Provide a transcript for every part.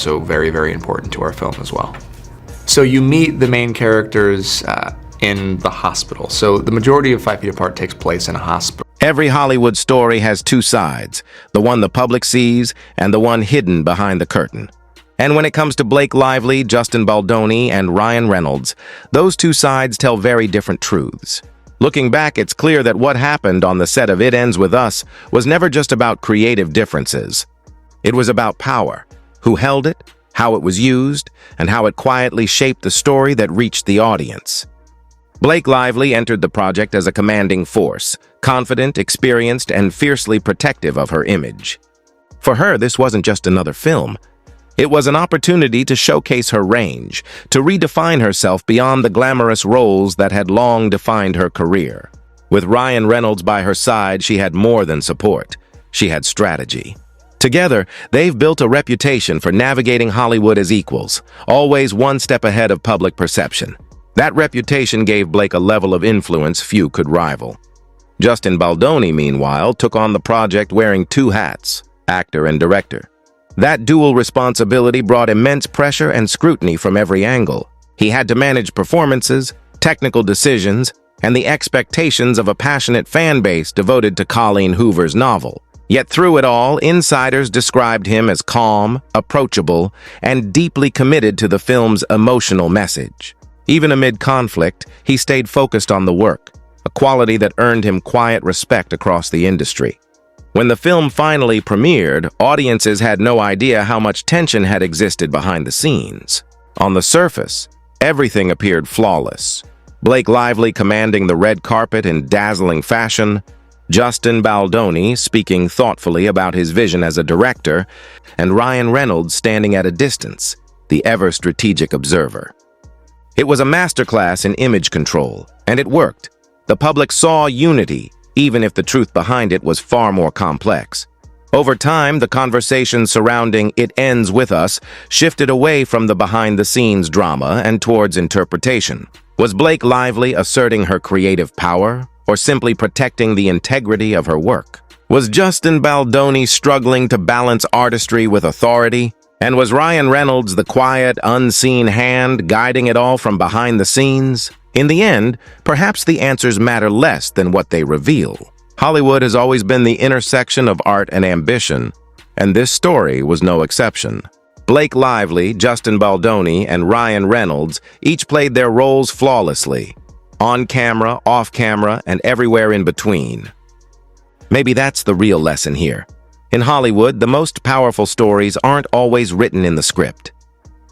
So very, very important to our film as well. So you meet the main characters in the hospital. So the majority of 5 Feet Apart takes place in a hospital. Every Hollywood story has two sides, the one the public sees and the one hidden behind the curtain. And when it comes to Blake Lively, Justin Baldoni, and Ryan Reynolds, those two sides tell very different truths. Looking back, it's clear that what happened on the set of It Ends With Us was never just about creative differences. It was about power, who held it, how it was used, and how it quietly shaped the story that reached the audience. Blake Lively entered the project as a commanding force, confident, experienced, and fiercely protective of her image. For her, this wasn't just another film. It was an opportunity to showcase her range, to redefine herself beyond the glamorous roles that had long defined her career. With Ryan Reynolds by her side, she had more than support. She had strategy. Together, they've built a reputation for navigating Hollywood as equals, always one step ahead of public perception. That reputation gave Blake a level of influence few could rival. Justin Baldoni, meanwhile, took on the project wearing two hats, actor and director. That dual responsibility brought immense pressure and scrutiny from every angle. He had to manage performances, technical decisions, and the expectations of a passionate fan base devoted to Colleen Hoover's novel. Yet through it all, insiders described him as calm, approachable, and deeply committed to the film's emotional message. Even amid conflict, he stayed focused on the work, a quality that earned him quiet respect across the industry. When the film finally premiered, audiences had no idea how much tension had existed behind the scenes. On the surface, everything appeared flawless. Blake Lively commanding the red carpet in dazzling fashion, Justin Baldoni speaking thoughtfully about his vision as a director, and Ryan Reynolds standing at a distance, the ever-strategic observer. It was a masterclass in image control, and it worked. The public saw unity, even if the truth behind it was far more complex. Over time, the conversation surrounding It Ends With Us shifted away from the behind-the-scenes drama and towards interpretation. Was Blake Lively asserting her creative power, or simply protecting the integrity of her work? Was Justin Baldoni struggling to balance artistry with authority? And was Ryan Reynolds the quiet, unseen hand guiding it all from behind the scenes? In the end, perhaps the answers matter less than what they reveal. Hollywood has always been the intersection of art and ambition, and this story was no exception. Blake Lively, Justin Baldoni, and Ryan Reynolds each played their roles flawlessly, on camera, off camera, and everywhere in between. Maybe that's the real lesson here. In Hollywood, the most powerful stories aren't always written in the script.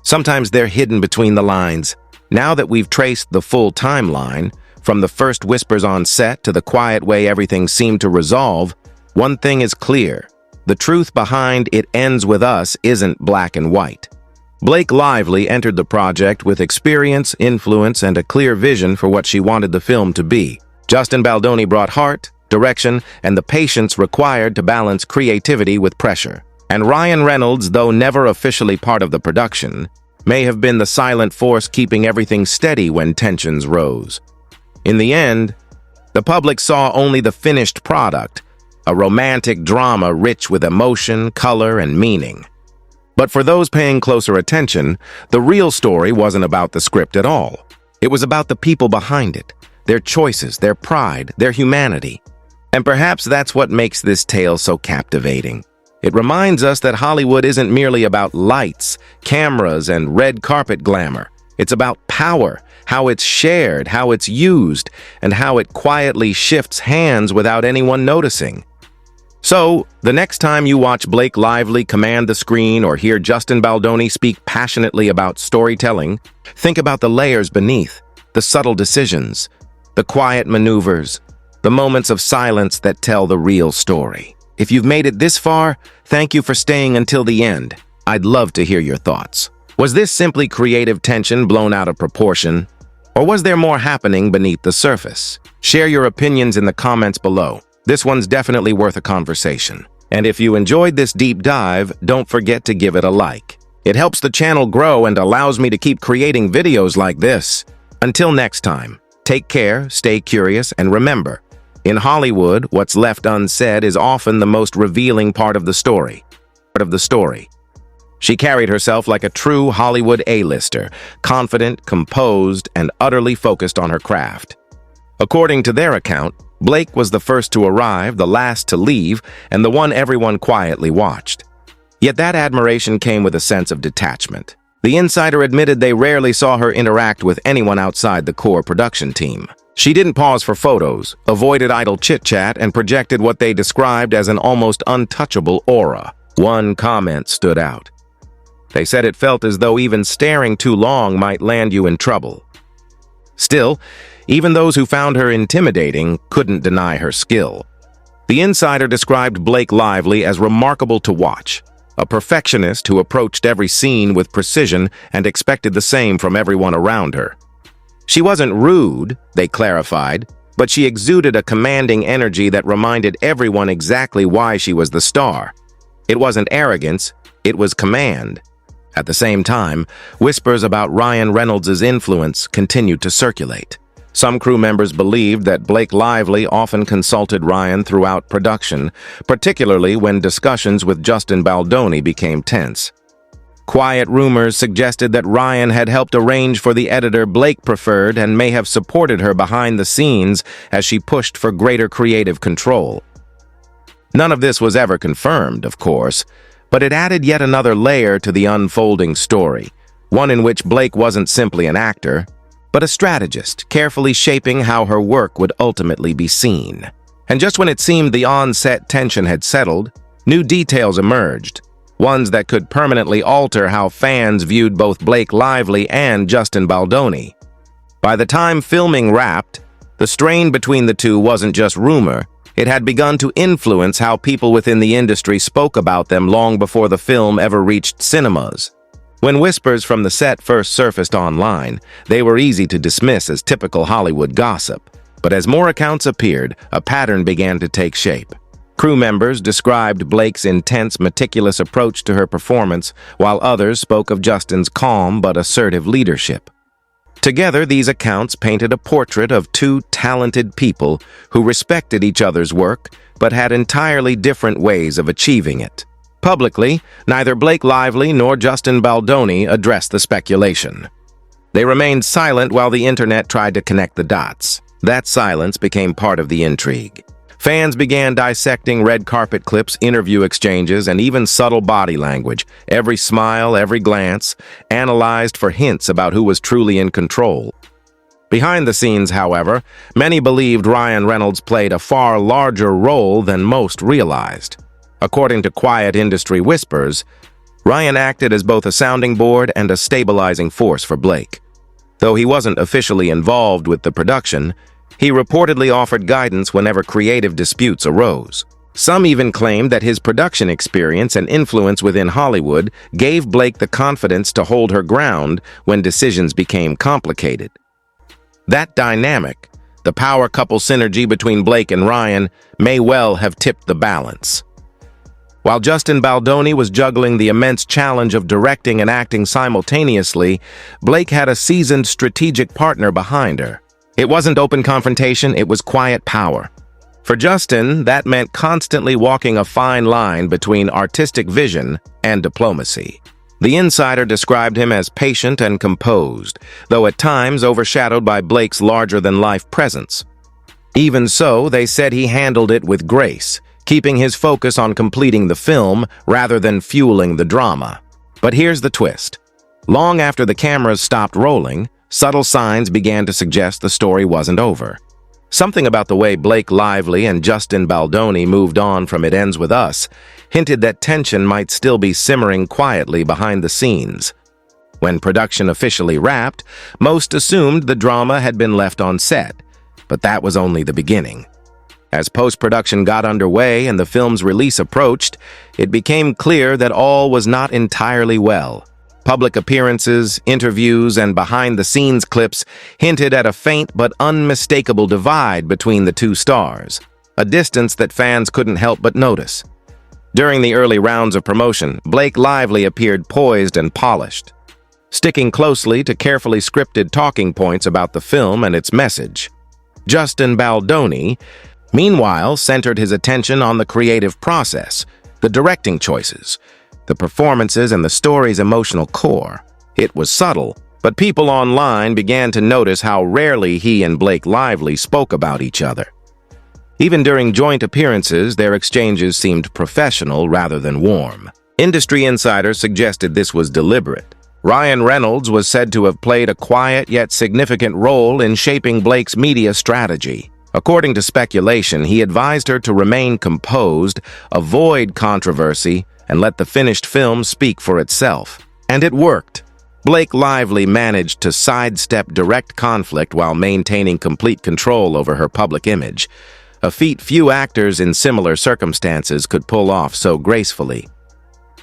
Sometimes they're hidden between the lines. Now that we've traced the full timeline, from the first whispers on set to the quiet way everything seemed to resolve, one thing is clear. The truth behind It Ends With Us isn't black and white. Blake Lively entered the project with experience, influence, and a clear vision for what she wanted the film to be. Justin Baldoni brought heart, direction, and the patience required to balance creativity with pressure. And Ryan Reynolds, though never officially part of the production, may have been the silent force keeping everything steady when tensions rose. In the end, the public saw only the finished product, a romantic drama rich with emotion, color, and meaning. But for those paying closer attention, the real story wasn't about the script at all. It was about the people behind it, their choices, their pride, their humanity. And perhaps that's what makes this tale so captivating. It reminds us that Hollywood isn't merely about lights, cameras, and red carpet glamour. It's about power, how it's shared, how it's used, and how it quietly shifts hands without anyone noticing. So, the next time you watch Blake Lively command the screen or hear Justin Baldoni speak passionately about storytelling, think about the layers beneath, the subtle decisions, the quiet maneuvers, the moments of silence that tell the real story. If you've made it this far, thank you for staying until the end. I'd love to hear your thoughts. Was this simply creative tension blown out of proportion? Or was there more happening beneath the surface? Share your opinions in the comments below. This one's definitely worth a conversation. And if you enjoyed this deep dive, don't forget to give it a like. It helps the channel grow and allows me to keep creating videos like this. Until next time, take care, stay curious, and remember, in Hollywood, what's left unsaid is often the most revealing part of the story. She carried herself like a true Hollywood A-lister, confident, composed, and utterly focused on her craft. According to their account, Blake was the first to arrive, the last to leave, and the one everyone quietly watched. Yet that admiration came with a sense of detachment. The insider admitted they rarely saw her interact with anyone outside the core production team. She didn't pause for photos, avoided idle chit-chat, and projected what they described as an almost untouchable aura. One comment stood out. They said it felt as though even staring too long might land you in trouble. Still, even those who found her intimidating couldn't deny her skill. The insider described Blake Lively as remarkable to watch, a perfectionist who approached every scene with precision and expected the same from everyone around her. She wasn't rude, they clarified, but she exuded a commanding energy that reminded everyone exactly why she was the star. It wasn't arrogance, it was command. At the same time, whispers about Ryan Reynolds' influence continued to circulate. Some crew members believed that Blake Lively often consulted Ryan throughout production, particularly when discussions with Justin Baldoni became tense. Quiet rumors suggested that Ryan had helped arrange for the editor Blake preferred and may have supported her behind the scenes as she pushed for greater creative control. None of this was ever confirmed, of course, but it added yet another layer to the unfolding story, one in which Blake wasn't simply an actor, but a strategist, carefully shaping how her work would ultimately be seen. And just when it seemed the on-set tension had settled, new details emerged, ones that could permanently alter how fans viewed both Blake Lively and Justin Baldoni. By the time filming wrapped, the strain between the two wasn't just rumor. It had begun to influence how people within the industry spoke about them long before the film ever reached cinemas. When whispers from the set first surfaced online, they were easy to dismiss as typical Hollywood gossip. But as more accounts appeared, a pattern began to take shape. Crew members described Blake's intense, meticulous approach to her performance, while others spoke of Justin's calm but assertive leadership. Together, these accounts painted a portrait of two talented people who respected each other's work but had entirely different ways of achieving it. Publicly, neither Blake Lively nor Justin Baldoni addressed the speculation. They remained silent while the internet tried to connect the dots. That silence became part of the intrigue. Fans began dissecting red carpet clips, interview exchanges, and even subtle body language. Every smile, every glance, analyzed for hints about who was truly in control. Behind the scenes, however, many believed Ryan Reynolds played a far larger role than most realized. According to quiet industry whispers, Ryan acted as both a sounding board and a stabilizing force for Blake. Though he wasn't officially involved with the production, he reportedly offered guidance whenever creative disputes arose. Some even claimed that his production experience and influence within Hollywood gave Blake the confidence to hold her ground when decisions became complicated. That dynamic, the power couple synergy between Blake and Ryan, may well have tipped the balance. While Justin Baldoni was juggling the immense challenge of directing and acting simultaneously, Blake had a seasoned strategic partner behind her. It wasn't open confrontation, it was quiet power. For Justin, that meant constantly walking a fine line between artistic vision and diplomacy. The insider described him as patient and composed, though at times overshadowed by Blake's larger-than-life presence. Even so, they said he handled it with grace, keeping his focus on completing the film rather than fueling the drama. But here's the twist. Long after the cameras stopped rolling, subtle signs began to suggest the story wasn't over. Something about the way Blake Lively and Justin Baldoni moved on from It Ends With Us hinted that tension might still be simmering quietly behind the scenes. When production officially wrapped, most assumed the drama had been left on set, but that was only the beginning. As post-production got underway and the film's release approached, it became clear that all was not entirely well. Public appearances, interviews, and behind-the-scenes clips hinted at a faint but unmistakable divide between the two stars, a distance that fans couldn't help but notice. During the early rounds of promotion, Blake Lively appeared poised and polished, sticking closely to carefully scripted talking points about the film and its message. Justin Baldoni, meanwhile, centered his attention on the creative process, the directing choices, the performances, and the story's emotional core. It was subtle, but people online began to notice how rarely he and Blake Lively spoke about each other. Even during joint appearances, their exchanges seemed professional rather than warm. Industry insiders suggested this was deliberate. Ryan Reynolds was said to have played a quiet yet significant role in shaping Blake's media strategy. According to speculation, he advised her to remain composed, avoid controversy, and let the finished film speak for itself. And it worked. Blake Lively managed to sidestep direct conflict while maintaining complete control over her public image, a feat few actors in similar circumstances could pull off so gracefully.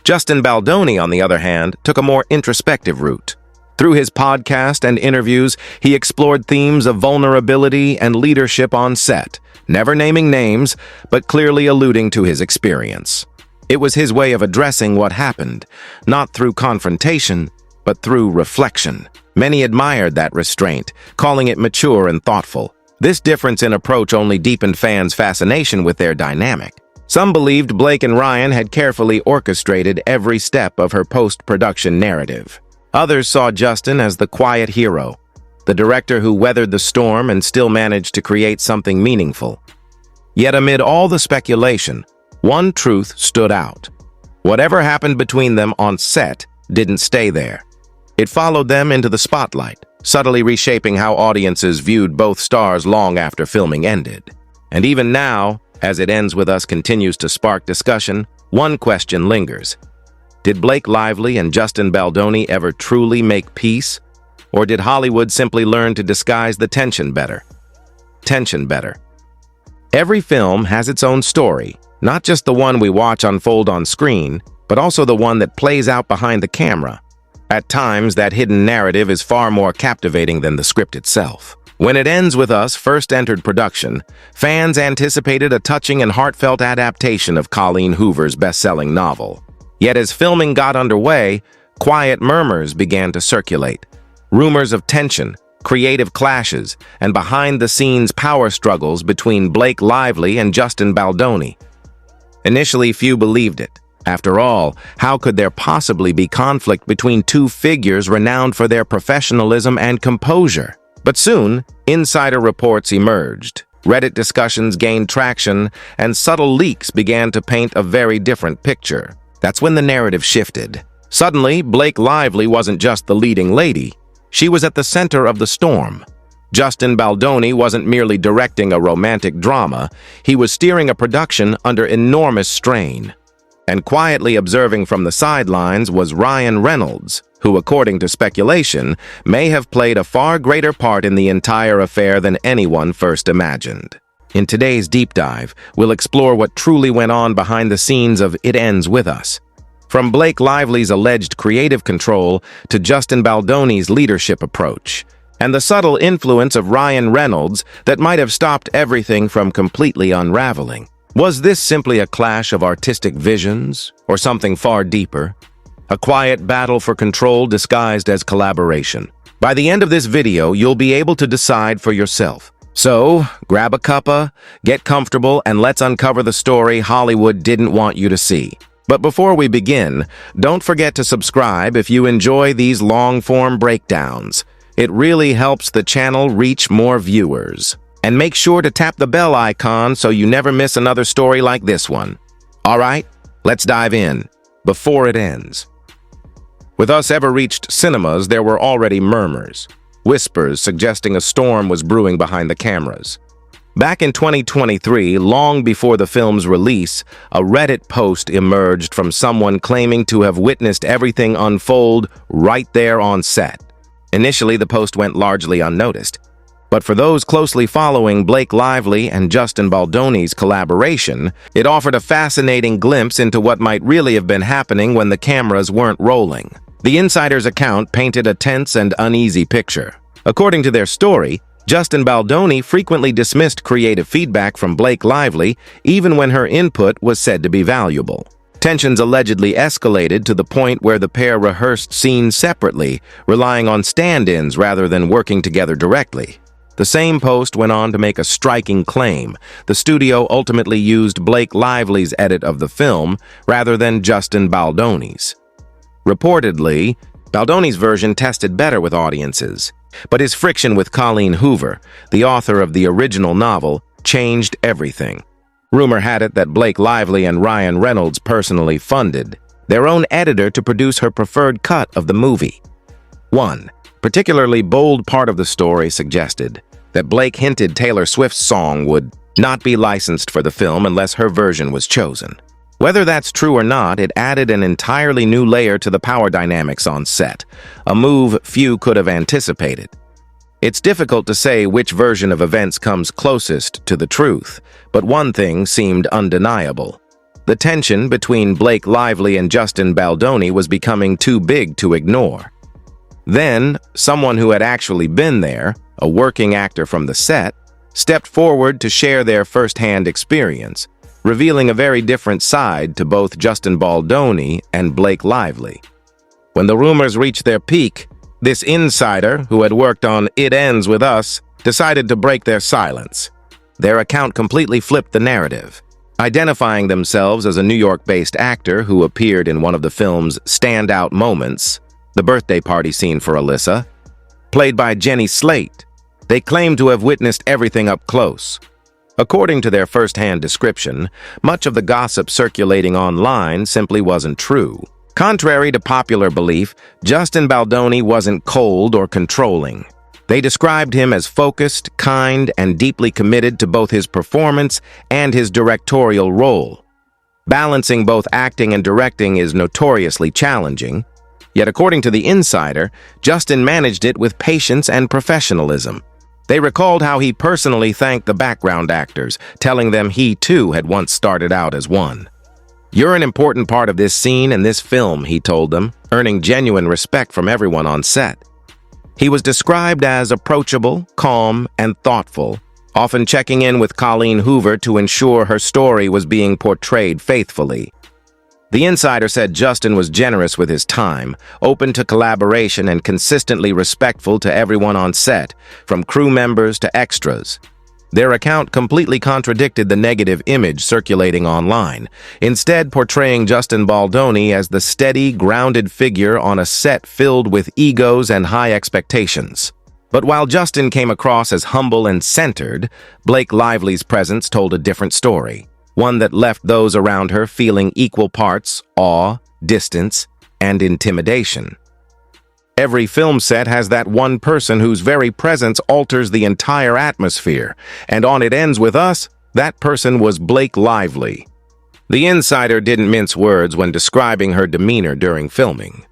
Justin Baldoni, on the other hand, took a more introspective route. Through his podcast and interviews, he explored themes of vulnerability and leadership on set, never naming names, but clearly alluding to his experience. It was his way of addressing what happened, not through confrontation, but through reflection. Many admired that restraint, calling it mature and thoughtful. This difference in approach only deepened fans' fascination with their dynamic. Some believed Blake and Ryan had carefully orchestrated every step of her post-production narrative. Others saw Justin as the quiet hero, the director who weathered the storm and still managed to create something meaningful. Yet amid all the speculation, one truth stood out. Whatever happened between them on set didn't stay there. It followed them into the spotlight, subtly reshaping how audiences viewed both stars long after filming ended. And even now, as It Ends With Us continues to spark discussion, one question lingers. Did Blake Lively and Justin Baldoni ever truly make peace? Or did Hollywood simply learn to disguise the tension better? Every film has its own story, not just the one we watch unfold on screen, but also the one that plays out behind the camera. At times, that hidden narrative is far more captivating than the script itself. When It Ends With Us first entered production, fans anticipated a touching and heartfelt adaptation of Colleen Hoover's best-selling novel. Yet as filming got underway, quiet murmurs began to circulate. Rumors of tension, creative clashes, and behind-the-scenes power struggles between Blake Lively and Justin Baldoni. Initially, few believed it. After all, how could there possibly be conflict between two figures renowned for their professionalism and composure? But soon, insider reports emerged. Reddit discussions gained traction, and subtle leaks began to paint a very different picture. That's when the narrative shifted. Suddenly, Blake Lively wasn't just the leading lady. She was at the center of the storm. Justin Baldoni wasn't merely directing a romantic drama, he was steering a production under enormous strain. And quietly observing from the sidelines was Ryan Reynolds, who, according to speculation, may have played a far greater part in the entire affair than anyone first imagined. In today's deep dive, we'll explore what truly went on behind the scenes of It Ends With Us. From Blake Lively's alleged creative control to Justin Baldoni's leadership approach, and the subtle influence of Ryan Reynolds that might have stopped everything from completely unraveling. Was this simply a clash of artistic visions, or something far deeper? A quiet battle for control disguised as collaboration. By the end of this video, you'll be able to decide for yourself. So, grab a cuppa, get comfortable, and let's uncover the story Hollywood didn't want you to see. But before we begin, don't forget to subscribe if you enjoy these long-form breakdowns. It really helps the channel reach more viewers. And make sure to tap the bell icon so you never miss another story like this one. All right, let's dive in, before it ends. With Us ever reached cinemas, there were already murmurs, whispers suggesting a storm was brewing behind the cameras. Back in 2023, long before the film's release, a Reddit post emerged from someone claiming to have witnessed everything unfold right there on set. Initially, the post went largely unnoticed. But for those closely following Blake Lively and Justin Baldoni's collaboration, it offered a fascinating glimpse into what might really have been happening when the cameras weren't rolling. The insider's account painted a tense and uneasy picture. According to their story, Justin Baldoni frequently dismissed creative feedback from Blake Lively, even when her input was said to be valuable. Tensions allegedly escalated to the point where the pair rehearsed scenes separately, relying on stand-ins rather than working together directly. The same post went on to make a striking claim. The studio ultimately used Blake Lively's edit of the film rather than Justin Baldoni's. Reportedly, Baldoni's version tested better with audiences, but his friction with Colleen Hoover, the author of the original novel, changed everything. Rumor had it that Blake Lively and Ryan Reynolds personally funded their own editor to produce her preferred cut of the movie. One particularly bold part of the story suggested that Blake hinted Taylor Swift's song would not be licensed for the film unless her version was chosen. Whether that's true or not, it added an entirely new layer to the power dynamics on set, a move few could have anticipated. It's difficult to say which version of events comes closest to the truth, but one thing seemed undeniable. The tension between Blake Lively and Justin Baldoni was becoming too big to ignore. Then, someone who had actually been there, a working actor from the set, stepped forward to share their first-hand experience, revealing a very different side to both Justin Baldoni and Blake Lively. When the rumors reached their peak, this insider, who had worked on It Ends With Us, decided to break their silence. Their account completely flipped the narrative, identifying themselves as a New York-based actor who appeared in one of the film's standout moments, the birthday party scene for Alyssa. Played by Jenny Slate, they claimed to have witnessed everything up close. According to their first-hand description, much of the gossip circulating online simply wasn't true. Contrary to popular belief, Justin Baldoni wasn't cold or controlling. They described him as focused, kind, and deeply committed to both his performance and his directorial role. Balancing both acting and directing is notoriously challenging, yet according to the insider, Justin managed it with patience and professionalism. They recalled how he personally thanked the background actors, telling them he too had once started out as one. "You're an important part of this scene and this film," he told them, earning genuine respect from everyone on set. He was described as approachable, calm, and thoughtful, often checking in with Colleen Hoover to ensure her story was being portrayed faithfully. The insider said Justin was generous with his time, open to collaboration, and consistently respectful to everyone on set, from crew members to extras. Their account completely contradicted the negative image circulating online, instead portraying Justin Baldoni as the steady, grounded figure on a set filled with egos and high expectations. But while Justin came across as humble and centered, Blake Lively's presence told a different story, one that left those around her feeling equal parts awe, distance, and intimidation. Every film set has that one person whose very presence alters the entire atmosphere, and on It Ends With Us, that person was Blake Lively. The insider didn't mince words when describing her demeanor during filming.